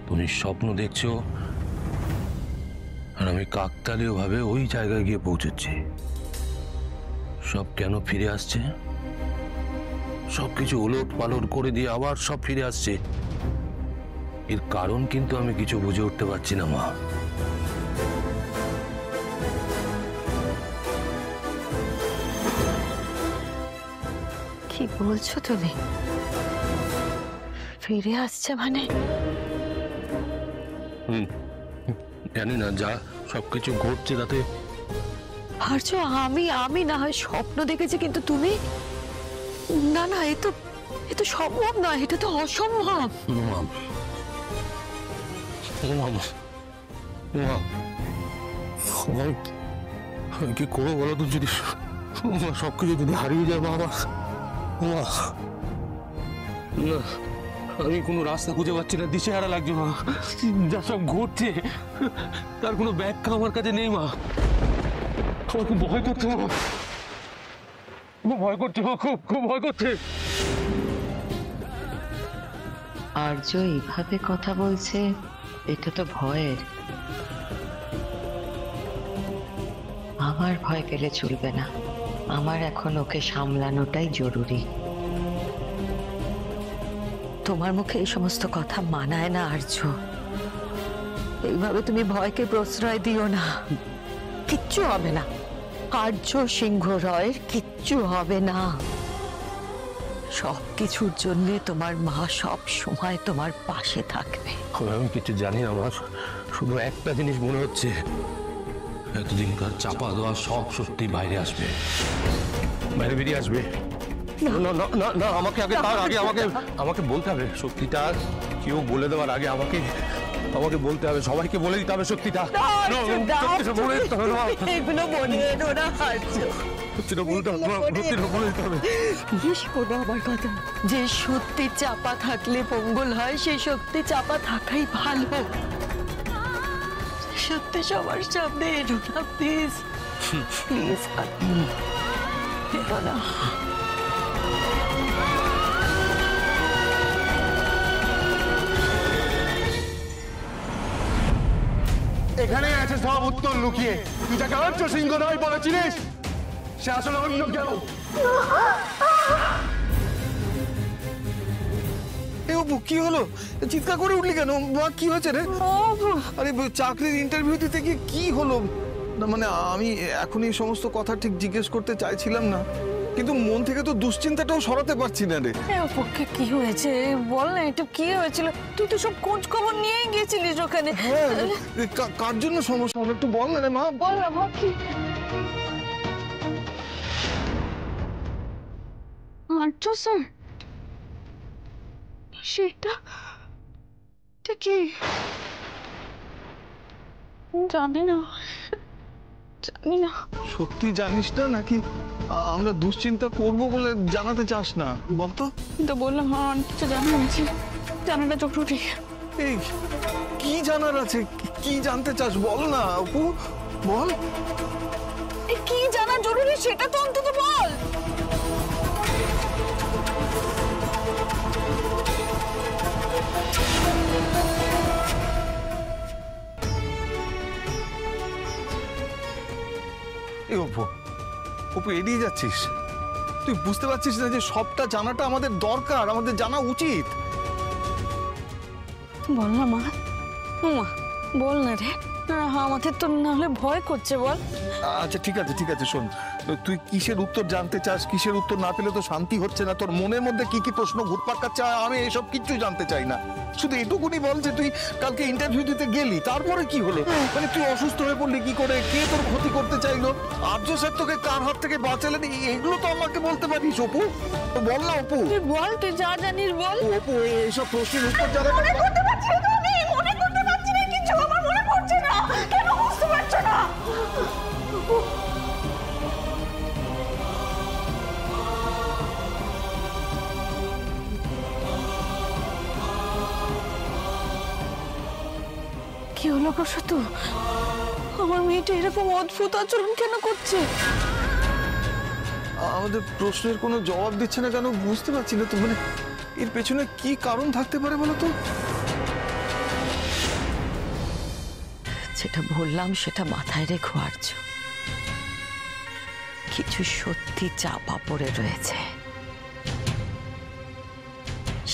তুমি স্বপ্ন দেখছো আর আমি কাকতালীয় ভাবে ওই জায়গায় গিয়ে পৌঁছেছি। সব কেন ফিরে আসছে? সবকিছু উলট পালট করে দিয়ে আবার সব ফিরে আসছে। এর কারণ কিন্তু আমি কিছু বুঝে উঠতে পারছি না মা। কি বলছো তুমি? ফিরে আসছে মানে? জানি না, যা সবকিছু ঘটছে তাতে। আর্য, আমি না হয় স্বপ্ন দেখেছি, কিন্তু তুমি? না না, এ তো সম্ভব নয়, এটা তো অসম্ভব। কি করবো বলো তো? যদি সবকিছু যদি হারিয়ে যায় বাবা, আমি কোনো রাস্তা খুঁজে পাচ্ছি না, দিশেহারা লাগছে মা। যা সব ঘটছে তার কোনো ব্যাখ্যা আমার কাছে নেই মা। আমার খুব ভয় করছে মা, খুব ভয় করছে মা, খুব ভয় করছে। আর্য এইভাবে কথা বলছে, এটা তো ভয়ের। আমার ভয় পেলে চলবে না, আমার এখন ওকে সামলানোটাই জরুরি। তোমার মুখে এই সমস্ত কথা মানায় না আর্য। এইভাবে তুমি ভয়কে প্রশ্রয় দিও না। কিচ্ছু হবে না, আর্য সিংহ রয়ের কিচ্ছু হবে না। সবকিছুর জন্য তোমার মা সব সময় তোমার পাশে থাকবে। আমি কিছু জানি না মা, শুধু একটা জিনিস মনে হচ্ছে, এতদিনকার চাপা দেওয়া সব সত্যি বাইরে আসবে, বাইরে বেরিয়ে আসবে। না না না না, আমাকে আগে, তার আগে আমাকে বলতে হবে সত্যিটা। কেউ বলে দেওয়ার আগে আমাকে বলতে হবে, সবাইকে বলে দিতে হবে সত্যিটা। এগুলো মনে এলো না আর্য, আমার কথা। যে সত্যি চাপা থাকলে মঙ্গল হয়, সেই সত্যি চাপা থাকাই ভালো। সত্যি সবার সামনে এলো না, প্লিজ প্লিজ এলো না। এখানে আছে সব উত্তর লুকিয়ে। তুই যাকে আর্য সিংহ নয় বলেছিলিস, সে আসলে অন্য কেউ। কি হলো? চিৎকার করে উঠলি কেন? কি হয়েছে রে? আরে চাকরির ইন্টারভিউ দিতে গিয়ে কি হলো? না মানে আমি এখন এই সমস্ত কথা ঠিক জিজ্ঞেস করতে চাইছিলাম না, কিন্তু মন থেকে তো দুশ্চিন্তাটাও সরাতে পারছি না রে। পক্ষে কি হয়েছে বল না, এটা কি হয়েছিল? তুই তো সব খোঁজ খবর নিয়ে গিয়েছিলিস ওখানে। হ্যাঁ, কার জন্য সমস্যা হলো একটু বল না রে মা। বল না মা, কি? আর্য স্যার, সেটা কি? জানি না। সত্যি জানিস না নাকি আমরা দুশ্চিন্তা করবো বলে জানাতে চাস না? বলতো। তো বললাম অনেক কিছু জানা আছে, জানাটা জরুরি। এই কি জানার আছে? কি জানতে চাস বল না অপু, বল। কি জানা জরুরি সেটা তো অন্তত বল। অপু এড়িয়ে যাচ্ছিস? তুই বুঝতে পারছিস না যে সবটা জানাটা আমাদের দরকার, আমাদের জানা উচিত? বল না মা, বল না রে। আমাদের তো নাহলে ভয় করছে, বল। আচ্ছা ঠিক আছে শোন, তুই কিসের উত্তর জানতে চাস? কিসের উত্তর না পেলে তো শান্তি হচ্ছে না। তোর মনের মধ্যে কি কি প্রশ্ন ঘুরপাক খাচ্ছে আমি এসব কিচ্ছু জানতে চাই না। শুধু এটুকুনি বল যে তুই কালকে ইন্টারভিউ দিতে গেলি, তারপরে কি হলো? মানে তুই অসুস্থ হয়ে পড়লি কি করে? কে তোর ক্ষতি করতে চাইলো? আর্য স্যার তোকে কার হাত থেকে বাঁচালেন? এগুলো তো আমাকে বলতে পারিস অপু। বল না অপু, তুই বল, তুই যা জানিস বল। অপু এইসব প্রশ্নের উত্তর জানা মনে করতে পারছি না, মনে করতে পারছি না কিছু, আমার মনে পড়ছে না। কেন বুঝতে পারছো না? কি হলো প্রসূত? আমার মেয়েটা এরকম অদ্ভুত আচরণ কেন করছে? আমাদের প্রশ্নের কোনো জবাব দিচ্ছে না কেন বুঝতে পারছি না তো। মানে এর পেছনে কি কারণ থাকতে পারে বলো তো? যেটা বললাম সেটা মাথায় রেখো আর্য। কিছু সত্যি চাপা পড়ে রয়েছে,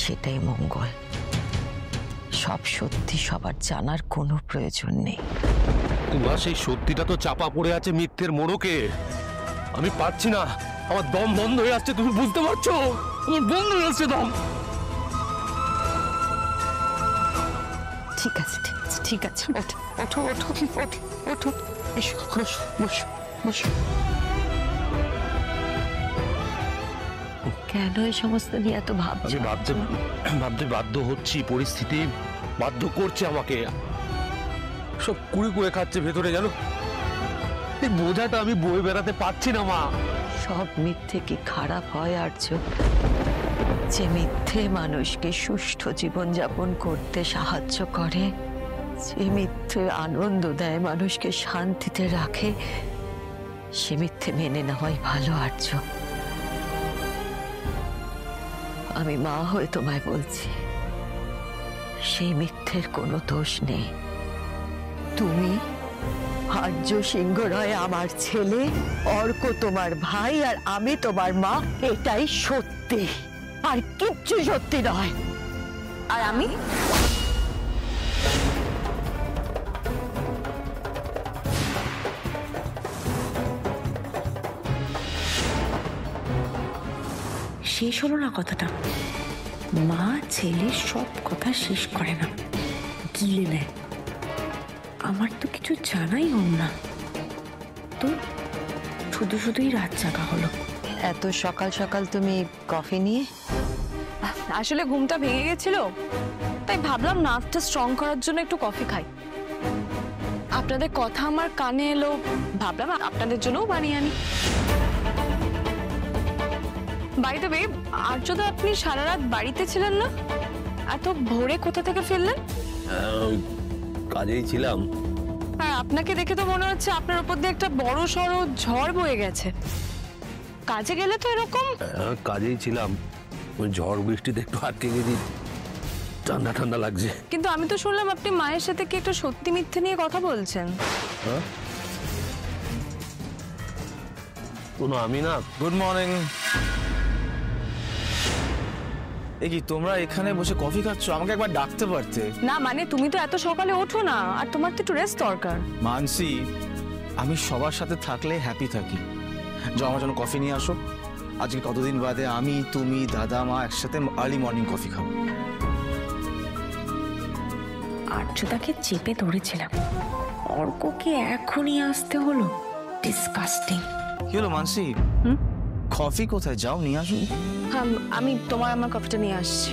সেটাই মঙ্গল। সব সত্যি সবার জানার কোনো প্রয়োজন নেই। তোমার সেই সত্যিটা তো চাপা পড়ে আছে মিথ্যের মোড়কে। আমি পারছি না, আমার দম বন্ধ হয়ে আসছে, তুমি বুঝতে পারছো? আমার বন্ধ হয়ে আসছে দম। ঠিক আছে, ঠিক আছে, ঠিক আছে, ওঠো ওঠো ওঠো ওঠো ওঠো, এসো, বসো বসো বসো। কেন এই সমস্ত নিয়ে এত ভাবছো? আমি ভাবতে বাধ্য হচ্ছি, পরিস্থিতি বাধ্য করছে আমাকে। সব কুড়ে কুড়ে খাচ্ছে ভেতরে, জানো? এই বোঝাটা আমি বয়ে বেড়াতে পারছি না মা। সব মিথ্যে কি খারাপ হয় আর্য? যে মিথ্যে মানুষকে সুষ্ঠু জীবনযাপন করতে সাহায্য করে, যে মিথ্যে আনন্দ দেয়, মানুষকে শান্তিতে রাখে, সে মিথ্যে মেনে নেওয়াই ভালো আর্য। আমি মা হয়ে তোমায় বলছি, সেই মিথ্যের কোনো দোষ নেই। তুমি আর্য সিংহ রায় আমার ছেলে, অর্ক তোমার ভাই, আর আমি তোমার মা, এটাই সত্যি, আর কিচ্ছু সত্যি নয়। আর আমি শেষ হলো না কথাটা। মা ছেলে সব কথা শেষ করে না, গিলে নেয়। আমার তো কিছু জানাই হল না, তো শুধু শুধুই রাত জাগা হলো। এত সকাল সকাল তুমি কফি নিয়ে? আসলে ঘুমটা ভেঙে গেছিল, তাই ভাবলাম নার্ভটা স্ট্রং করার জন্য একটু কফি খাই। আপনাদের কথা আমার কানে এলো, ভাবলাম আপনাদের জন্যও বানিয়ে আনি। বাই দ্য ওয়ে, আর্যদা, আপনি সারা রাত বাড়িতে ছিলেন না? এত ভোরে কোথা থেকে ফিরলেন? কাজেই ছিলাম। আর আপনাকে দেখে তো মনে হচ্ছে আপনার উপর দিয়ে একটা বড় সড়ো ঝড় বয়ে গেছে। কাজে গেলে তো এরকম। কাজেই ছিলাম, ওই ঝড় বৃষ্টিতে একটু আটকে গেছি, ঠান্ডা ঠান্ডা লাগছে। কিন্তু আমি তো শুনলাম আপনি মায়ের সাথে কি একটা সত্যি মিথ্যে নিয়ে কথা বলছেন। কোনো আমি না। Good morning. এ কি তোমরা এখানে বসে কফি খাচ্ছ? আমাকে একবার ডাকতে পারতে। না মানে তুমি তো এত সকালে ওঠো না, আর তোমার তো একটু রেস্ট দরকার। মানসি, আমি সবার সাথে থাকলে হ্যাপি থাকি। যাও আমার জন্য কফি নিয়ে আসো। আজকে কতদিন বাদে আমি, তুমি, দাদা, মা একসাথে আর্লি মর্নিং কফি খাবো। আর্যদাকে চেপে ধরেছিলাম, অর্ককে এখনই আসতে হলো। ডিসকাস্টিং। কি হলো মানসি? কফি কোথায়? যাও নিয়ে আসো। হ্যাঁ, আমি আমার কফিটা নিয়ে আসছি।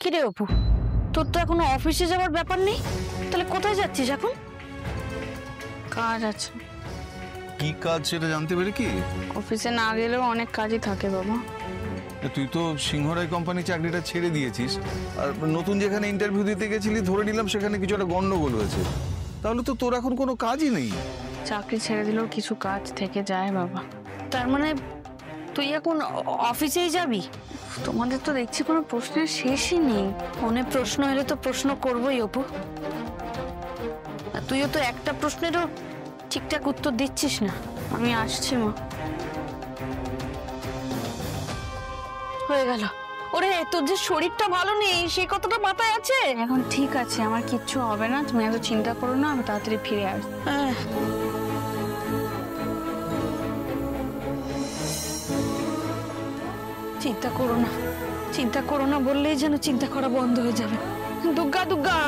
কিরে অপু, তোর তো এখনো অফিসে যাওয়ার ব্যাপার নেই, তাহলে কোথায় যাচ্ছিস এখন? কাজ আছে। কি কাজ সেটা জানতে পেরে কি? অফিসে না গেলেও অনেক কাজই থাকে বাবা। তুই তো সিংহরাই কোম্পানি চাকরিটা ছেড়ে দিয়েছিস, আর নতুন যেখানে ইন্টারভিউ দিতে গেছিলি ধরে নিলাম সেখানে কিছু একটা গন্ডগোল হয়েছে। তাহলে তো তোর এখন কোনো কাজই নেই। চাকরি ছেড়ে দিলেও কিছু কাজ থেকে যায় বাবা। তার মানে তুই এখন অফিসেই যাবি? তোমাদের তো দেখছি কোনো প্রশ্নের শেষই নেই। মনে প্রশ্ন হলে তো প্রশ্ন করবোই অপু। আর তুইও তো একটা প্রশ্নেরও ঠিকঠাক উত্তর দিচ্ছিস না। আমি আসছি মা। হয়ে গেল। ওরে, তোর যে শরীরটা ভালো নেই সেই কথাটা মাথায় আছে? এখন ঠিক আছে, আমার কিচ্ছু হবে না, তুমি এত চিন্তা করো না, আমি তাড়াতাড়ি ফিরে আসবো। চিন্তা করো না বললেই যেন চিন্তা করা বন্ধ হয়ে যাবে। দুগ্গা দুগ্গা।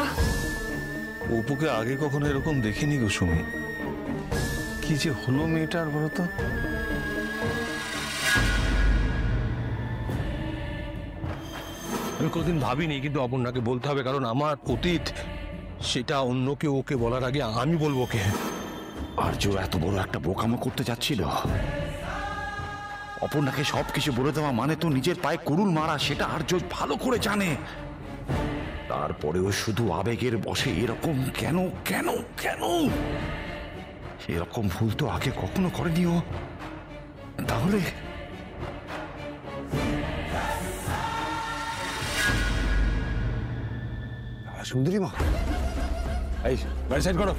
অপুকে আগে কখনো এরকম দেখিনি গো সুমি। কি যে হলো মেয়েটার বলো তো? আমি কোনোদিন ভাবিনি, কিন্তু অপর্ণাকে বলতে হবে, কারণ আমার অতীত সেটা অন্যকে ওকে বলার আগে আমি বলবো কে। আর্য এত বড় একটা বোকামো করতে যাচ্ছিল। অপর্ণাকে সবকিছু বলে দেওয়া মানে তো নিজের পায়ে কুড়ুল মারা, সেটা আর্য ভালো করে জানে। তারপরেও শুধু আবেগের বশে এরকম কেন কেন কেন? এরকম ভুল তো আগে কখনো করেনি ও। তাহলে সুন্দরী মা, এই গাড়ি সাইড করো,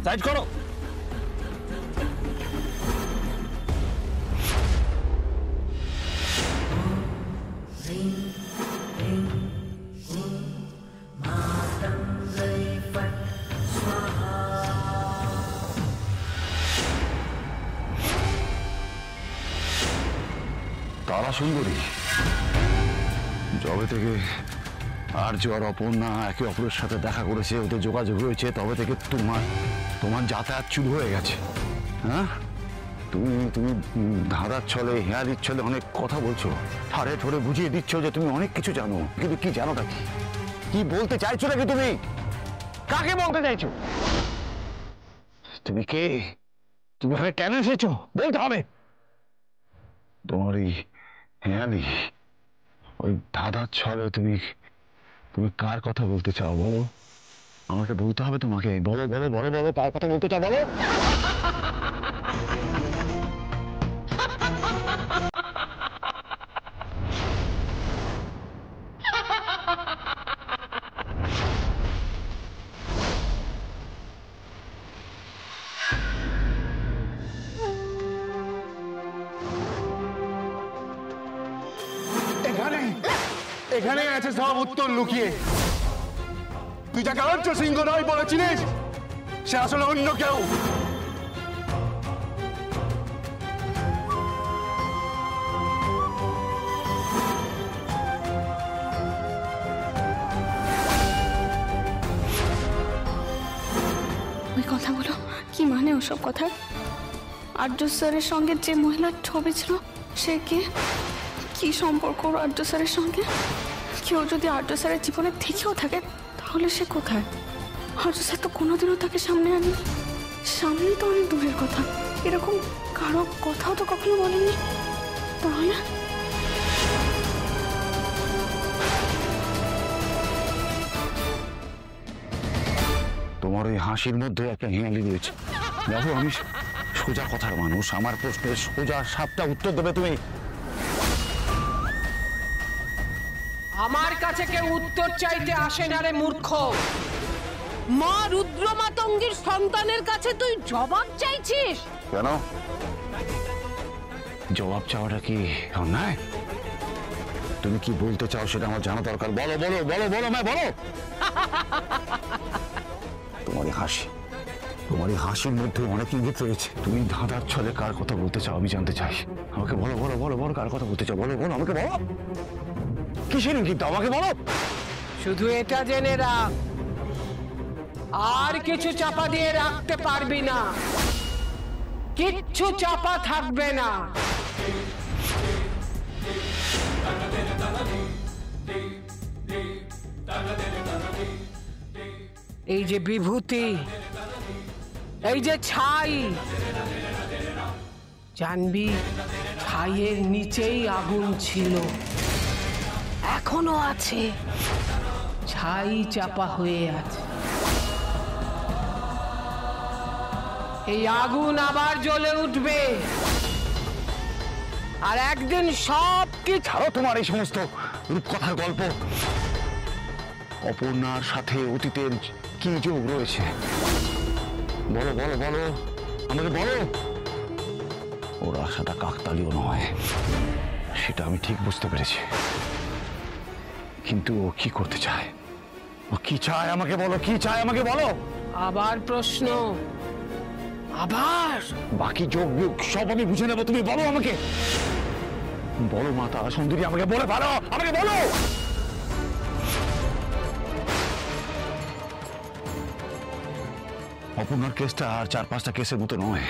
সাইড করো। তারা সুন্দরী, যবে থেকে আর্য আর অপর্ণা একে অপরের সাথে দেখা করেছে, ওদের যোগাযোগ হয়েছে, তবে থেকে তোমার যাতায়াত শুরু হয়ে গেছে। হ্যাঁ, তুমি তুমি ধাঁধার ছলে, হেয়ালির ছলে অনেক কথা বলছো, ঠারে ঠোরে বুঝিয়ে দিচ্ছ যে তুমি অনেক কিছু জানো, কিন্তু কি জানোটা কি? কি বলতে চাইছো নাকি তুমি? কাকে বলতে চাইছো? তুমি কে? তুমি এখানে কেন এসেছো বলতে হবে। তোমার এই হেয়ালি, ওই ধাঁধার ছলে তুমি কার কথা বলতে চাও বলো? আমাকে বলতে হবে তোমাকে। বলো বলো বলো বলো, কার কথা বলতে চাও বলো। এখানে আছে সব উত্তর লুকিয়ে। তুই যাকে আর্য সিংহ রায় বলেছিলিস, সে আসলে অন্য কেউ। ওই কথাগুলো কি মানে? ওসব কথা? আর্য স্যারের সঙ্গে যে মহিলার ছবি ছিল, সে কে? কি সম্পর্ক ওর আর্য স্যারের সঙ্গে? কেউ যদি আর্য স্যারের জীবনে থেকেও থাকে, তাহলে সে কোথায়? আর্য স্যার তো কোনোদিনও তাকে সামনে আনেনি। সামনে তো অনেক দূরের কথা, এরকম কারো কথাও তো কখনো বলেনি। তাহলে তোমার ওই হাসির মধ্যে একটা হেয়ালি রয়েছে। দেখো, আমি সোজা কথার মানুষ, আমার প্রশ্নের সোজা সাপটা উত্তর দেবে তুমি। আমার কাছে কেউ উত্তর চাইতে আসে না রে মূর্খ। মা রুদ্র মাতঙ্গীর সন্তানের কাছে তুই জবাব চাইছিস? কেন? জবাব চাওয়াটা কি অন্যায়? তুমি কি বলতে চাও সেটা আমার জানা দরকার। বলো বলো বলো বলো, বলো। তোমার এই হাসির মধ্যে অনেক ইঙ্গিত রয়েছে। তুমি ধাঁধার ছলে কার কথা বলতে চাও আমি জানতে চাই। আমাকে বলো বলো বলো বলো, কার কথা বলতে চাও বলো বলো, আমাকে বলো। কিসের ইঙ্গিত আমাকে বলো। শুধু এটা জেনে রাখ, আর কিছু চাপা দিয়ে রাখতে পারবি না। কিচ্ছু চাপা থাকবে না। এই যে বিভূতি, এই যে ছাই, জানবি ছাইয়ের নিচেই আগুন ছিল, এখনো আছে। ছাই চাপা হয়ে আছে। এই আগুন আবার জ্বলে উঠবে, আর একদিন সব কিছু। ছাড়ো তোমার এই সমস্ত রূপকথার গল্প। অপর্ণার সাথে অতীতের কি যোগ রয়েছে বলো বলো বলো, আমাকে বলো। ওর আশাটা কাকতালীয় নয়, সেটা আমি ঠিক বুঝতে পেরেছি, কিন্তু ও কি করতে চায়? ও কি চায় আমাকে বলো, কি চায় আমাকে বলো। আবার প্রশ্ন? আবার? বাকি যোগ বিয়োগ সব আমি বুঝে নেবো, তুমি বলো আমাকে। বলো মা তারা সুন্দরী, আমাকে বলে ভালো, আমাকে বলো। অপর্ণার কেসটা আর 4-5টা কেসের মতো নয়,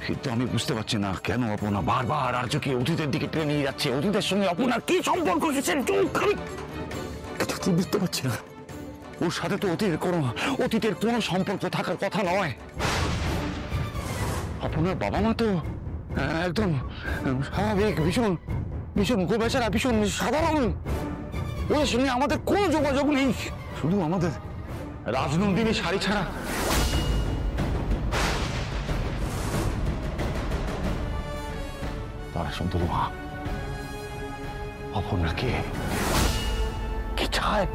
কিন্তু আমি বুঝতে পারছি না কেন অপর্ণা বারবার আর্যকে অতীতের দিকে টেনে নিয়ে যাচ্ছে। অতীতের সঙ্গে অপর্ণার কি সম্পর্ক বুঝতে পারছি না। ওর সাথে তো অতীতের কোনো সম্পর্ক থাকার কথা নয়। অপর্ণার বাবা মা তো একদম স্বাভাবিক, ভীষণ ভীষণ গোবেচারা, ভীষণ সাধারণ। ওদের সঙ্গে আমাদের কোনো যোগাযোগ নেই, শুধু আমাদের রাজনন্দিনী শাড়ি ছাড়া। তারা শুনতো মা, অপর্ণা কে, কি চায়?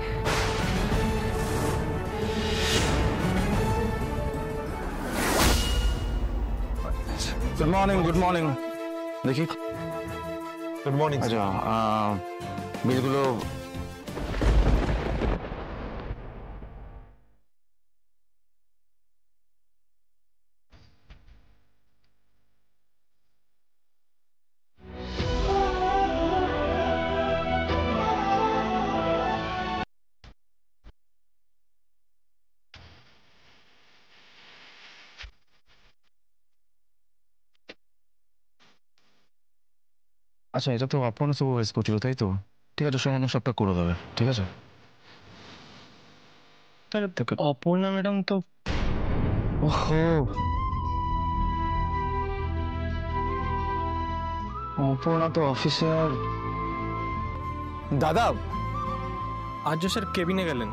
Good morning, good morning. দেখি, গুড মর্নিং। আচ্ছা, বিলগুলো আচ্ছা, এটা তো আপনার সুপারভাইজ করছিল, তাই তো? ঠিক আছে, সময় সবটা করে দেবে, ঠিক আছে? অপর্ণা ম্যাডাম তো, ওহো, অপর্ণা তো অফিসে। আর দাদা, আর্য স্যার কেবিনে গেলেন।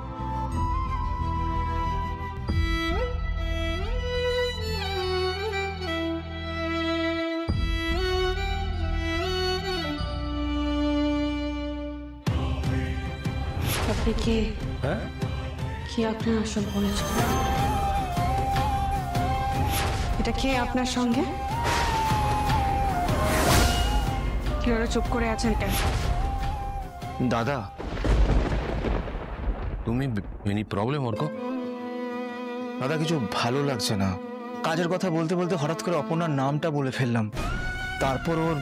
আপনি কে? কি আপনার আসল পরিচয়? এটা কে আপনার সঙ্গে? কি ওরা চুপ করে আছেন কেন? দাদা, তুমি এনি প্রবলেম অর্ক? দাদা কিছু ভালো লাগছে না। কাজের কথা বলতে বলতে হঠাৎ করে অপর্ণার নামটা বলে ফেললাম। তারপর ওর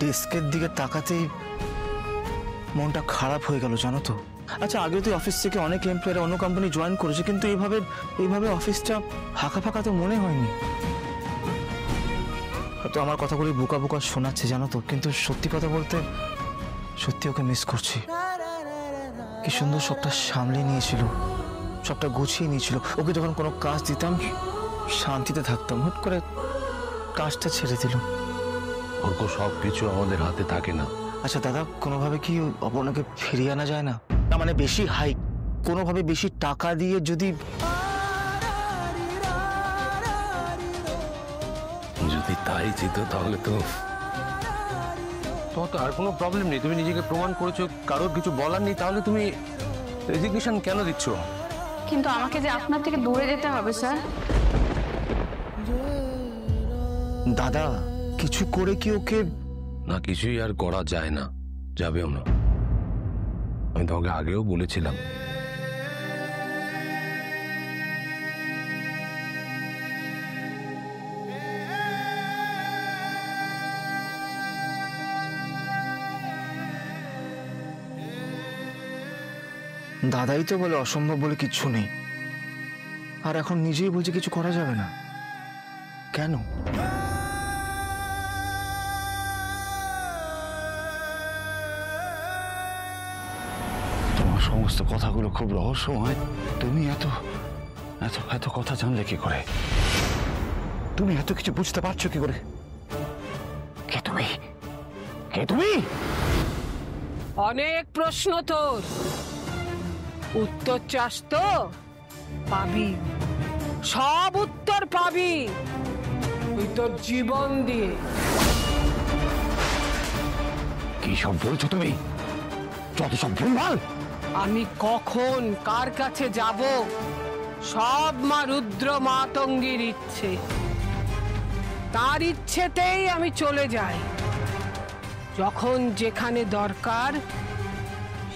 ডেস্কের দিকে তাকাতেই মনটা খারাপ হয়ে গেল, জানো তো। আচ্ছা, আগে তো অফিস থেকে অনেক এমপ্লয়িরা অন্য কোম্পানি জয়েন করেছে, কিন্তু এইভাবে অফিসটা ফাঁকা ফাঁকা তো মনে হয়নি। হয়তো আমার কথাগুলি বোকা বোকা শোনাচ্ছে, জানো তো, কিন্তু সত্যি কথা বলতে সত্যি ওকে মিস করছি। কি সুন্দর সবটা সামলে নিয়েছিল, সবটা গুছিয়ে নিয়েছিল। ওকে যখন কোনো কাজ দিতাম শান্তিতে থাকতাম, হুট করে কাজটা ছেড়ে দিল। অর্ক, সব কিছু আমাদের হাতে থাকে না। আচ্ছা দাদা, কোনোভাবে কি অপর্ণাকে ফিরিয়ে আনা যায় না? না মানে বেশি হাই, কোনোভাবে বেশি টাকা দিয়ে যদি তাই চিত, তাহলে তো তোমার তো আর কোনো প্রবলেম নেই। তুমি নিজেকে প্রমাণ করেছো, কারোর কিছু বলার নেই, তাহলে তুমি রেজিগনেশন কেন দিচ্ছ? কিন্তু আমাকে যে আপনার থেকে দূরে যেতে হবে স্যার। দাদা, কিছু করে কি ওকে? না, কিছুই আর করা যায় না, যাবেও না। আমি তোমাকে আগেও বলেছিলাম। দাদাই তো বলে অসম্ভব বলে কিচ্ছু নেই, আর এখন নিজেই বলছে কিছু করা যাবে না। কেন? তোমার সমস্ত কথাগুলো খুব রহস্যময়। তুমি এত এত এত কথা জানলে কি করে? তুমি এত কিছু বুঝতে পারছো কি করে? কে তুমি? কে তুমি? অনেক প্রশ্ন তোর, উত্তর চাস তো পাবি, সব উত্তর পাবি তুই তোর জীবন দিয়ে। কি সব বলছো তুমি? যত সব ভুলভাল। আমি কখন কার কাছে যাব সব মা রুদ্র মাতঙ্গীর ইচ্ছে। তার ইচ্ছেতেই আমি চলে যাই। যখন যেখানে দরকার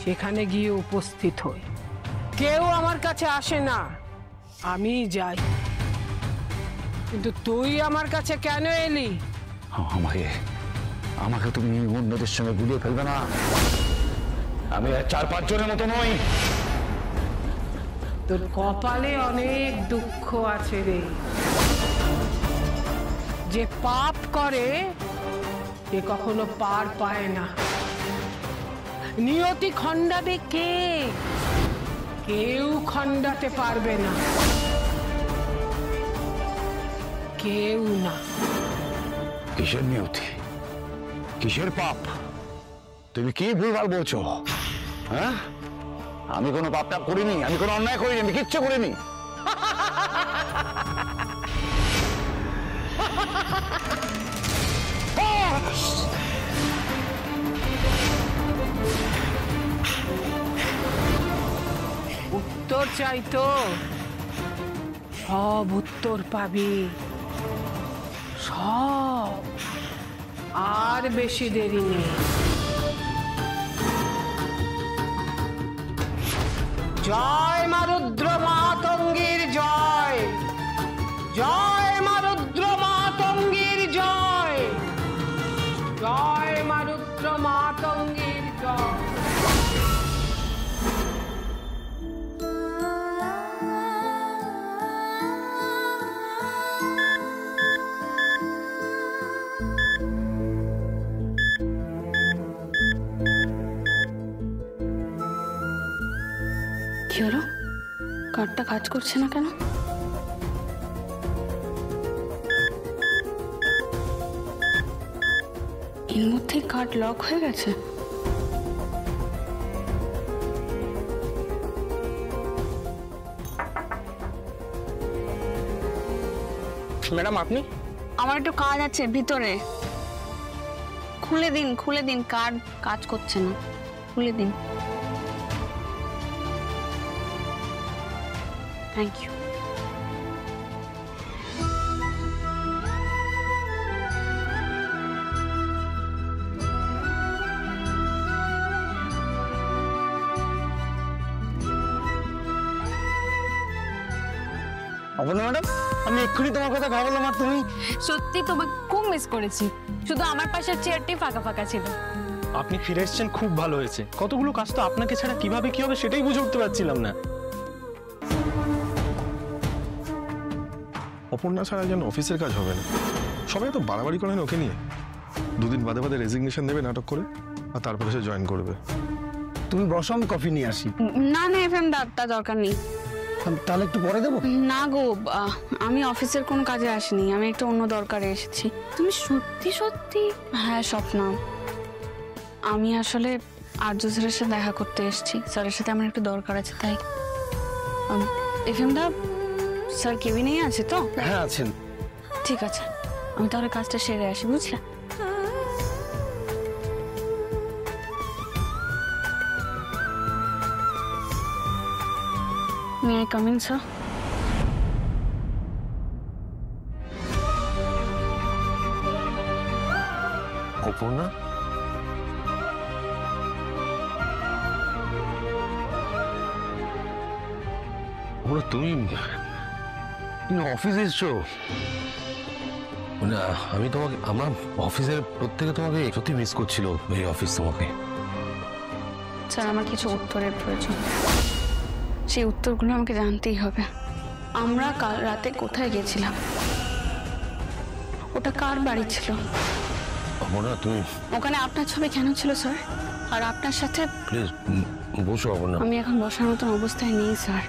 সেখানে গিয়ে উপস্থিত হই। কেউ আমার কাছে আসে না, আমি যাই। কিন্তু তুই আমার কাছে কেন এলি? আমাকে তুমি অন্যদের সঙ্গে গুলিয়ে ফেলবে না। আমি 4-5 জনের মতো নই। তোর কপালে অনেক দুঃখ আছে রে। যে পাপ করে সে কখনো পার পায় না। নিয়তি খণ্ডাবে কে? কেউ খণ্ডাতে পারবে না, কেউ না। কিসের নিয়তি? কিসের পাপ? তুমি কি ভুলভাল বলছো? হ্যাঁ, আমি কোনো পাপটা করিনি, আমি কোনো অন্যায় করিনি, আমি কিচ্ছু করিনি। উত্তর চাইতো, সব উত্তর পাবি, সব। আর বেশি দেরি নেই। জয় মা রুদ্র মাতঙ্গীর জয়, জয় মা রুদ্র মাতঙ্গীর জয়, জয় মা রুদ্র মাতঙ্গীর জয়। কি হলো? কার্ডটা কাজ করছে না কেন? এর মধ্যে কার্ড লক হয়ে গেছে। ম্যাডাম আপনি? আমার একটু কাজ আছে ভিতরে। খুলে দিন, খুলে দিন, কার্ড কাজ করছে না, খুলে দিন। Thank you. অপর্ণা ম্যাডাম, আমি এক্ষুনি তোমার কথা ভাবলাম আর তুমি। সত্যি তোমাকে খুব মিস করেছি, শুধু আমার পাশের চেয়ারটি ফাঁকা ফাঁকা ছিল। আপনি ফিরে এসেছেন, খুব ভালো হয়েছে। কতগুলো কাজ তো আপনাকে ছাড়া কিভাবে কি হবে সেটাই বুঝে উঠতে পারছিলাম না। অপর্ণা ছাড়া যেন অফিসের কাজ হবে না। সবাই তো বাড়াবাড়ি করেন ওকে নিয়ে। দুদিন বাদে বাদে রেজিগনেশন দেবে নাটক করে, আর তারপরে সে জয়েন করবে। তুমি বসো, আমি কফি নিয়ে আসি। না না এফএম তা দরকার নেই। তাহলে একটু পরে দেবো? না গো, আমি অফিসের কোনো কাজে আসিনি, আমি একটু অন্য দরকারে এসেছি। তুমি সত্যি সত্যি? হ্যাঁ স্বপ্না, আমি আসলে আর্য স্যারের সাথে দেখা করতে এসেছি। স্যারের সাথে আমার একটু দরকার আছে, তাই। এফএম দা, স্যার কেবিনেই আছে তো? হ্যাঁ আছেন। ঠিক আছে, আমি তাহলে কাজটা সেরে আসি, বুঝলে? May I come in, sir? Aparna, তুমি অফিসে এসছো? মানে আমি তোমাকে, আমরা অফিসের প্রত্যেকে তোমাকে সত্যি মিস করছিল। এই অফিস তোমাকে। স্যার, আমার কিছু উত্তরের প্রয়োজন। সেই উত্তরগুলো আমাকে জানতেই হবে। আমরা কাল রাতে কোথায় গেছিলাম? ওটা কার বাড়ি ছিল? অপর্ণা তুমি, ওখানে আপনার ছবি কেন ছিল স্যার? আর আপনার সাথে? প্লিজ বসো অপর্ণা। আমি এখন বসার মতন অবস্থায় নেই স্যার।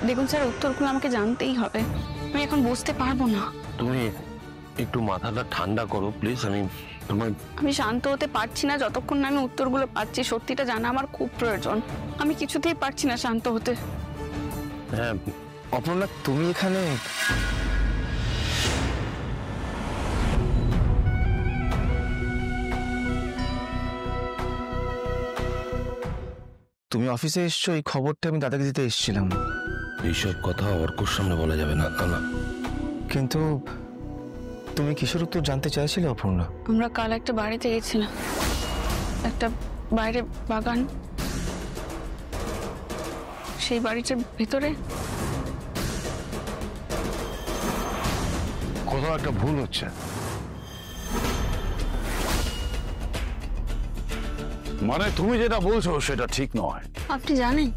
দেখুন স্যার, উত্তরগুলো আমাকে জানতেই হবে, আমি এখন বুঝতে পারবো না। তুমি একটু মাথাটা ঠান্ডা করো প্লিজ। আমি শান্ত হতে পারছি না যতক্ষণ না আমি উত্তরগুলো পাচ্ছি। সত্যিটা জানা আমার খুব প্রয়োজন। আমি কিছুতেই পারছি না শান্ত হতে। হ্যাঁ অপর্ণা, তুমি এখানে? তুমি অফিসে এসছো, এই খবরটা আমি দাদাকে দিতে এসেছিলাম। এইসব কথা অর্কর সামনে বলা যাবে না। না, কিন্তু তুমি কিসের উত্তর জানতে চাইছিলে অপর্ণা? আমরা কাল একটা বাড়িতে গেছিলাম, একটা বাইরে বাগান, সেই বাড়িটার ভেতরে কোথাও একটা ভুল হচ্ছে। মানে তুমি যেটা বলছো সেটা ঠিক নয়। আপনি জানেন?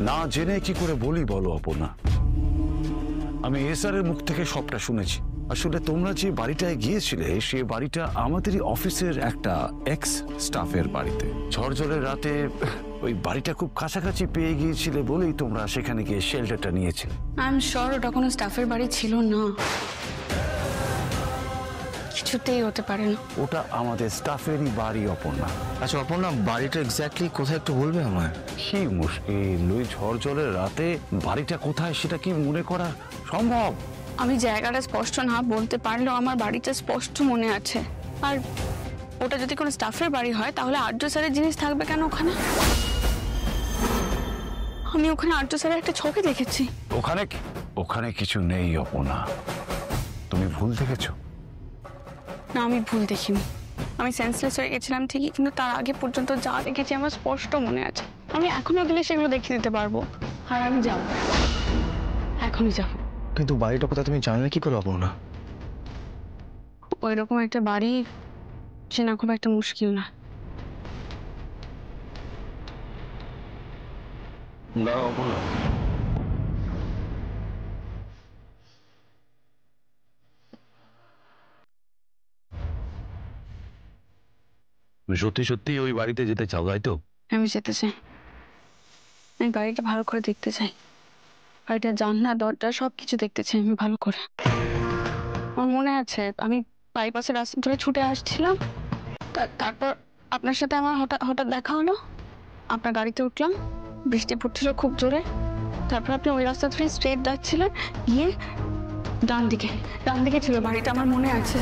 না জেনে কি করে বলি বলো অপর্ণা? আমি এসআরের মুখ থেকে সবটা শুনেছি। আসলে তোমরা যে বাড়িটায় গিয়েছিলে সে বাড়িটা আমাদেরই অফিসের একটা এক্স স্টাফের বাড়িতে। ঝড়ঝড়ের রাতে ওই বাড়িটা খুব কাছাকাছি পেয়ে গিয়েছিলে বলেই তোমরা সেখানে গিয়ে শেল্টারটা নিয়েছিলে। আই এম শিওর ওটা কোনো স্টাফের বাড়ি ছিল না। কিছু কিছুতেই হতে পারে না। ওটা আমাদের স্টাফেরই বাড়ি অপর্ণা। আচ্ছা অপর্ণা, বাড়িটা এক্স্যাক্টলি কোথায় একটু বলবে আমায়? কি মুশকিল, ওই ঝড় জলের রাতে বাড়িটা কোথায় সেটা কি মনে করা সম্ভব? আমি জায়গাটা স্পষ্ট না বলতে পারলেও আমার বাড়িটা স্পষ্ট মনে আছে। আর ওটা যদি কোনো স্টাফের বাড়ি হয় তাহলে আর্য স্যারের জিনিস থাকবে কেন ওখানে? আমি ওখানে আর্য স্যারের একটা ছবি দেখেছি। ওখানে কিছু নেই অপর্ণা, তুমি ভুল দেখেছো। না, আমি ভুল দেখিনি। আমি সেন্সলেস হয়ে গেছিলাম ঠিকই, কিন্তু তার আগে পর্যন্ত যা দেখেছি আমার স্পষ্ট মনে আছে। আমি এখনো গেলে সেগুলো দেখিয়ে দিতে পারবো। আর আমি যাবো, এখনই যাবো। কিন্তু বাড়িটা কোথায় তুমি জানলে কি করে অপর্ণা? ওই রকম একটা বাড়ি চেনা খুব একটা মুশকিল না। না অপর্ণা, তুমি সত্যি সত্যি ওই বাড়িতে যেতে চাও, তাই তো? আমি যেতে চাই। আমি বাড়িটা ভালো করে দেখতে চাই। বাড়িটা জানলা দরজা সবকিছু দেখতে চাই আমি ভালো করে। আমার মনে আছে আমি বাইপাসের রাস্তা ধরে ছুটে আসছিলাম, তারপর আপনার সাথে আমার হঠাৎ দেখা হলো। আপনার গাড়িতে উঠলাম, বৃষ্টি পড়ছিল খুব জোরে। তারপর আপনি ওই রাস্তা ধরে স্ট্রেট যাচ্ছিলেন, গিয়ে ডান দিকে ছিল বাড়িটা, আমার মনে আছে।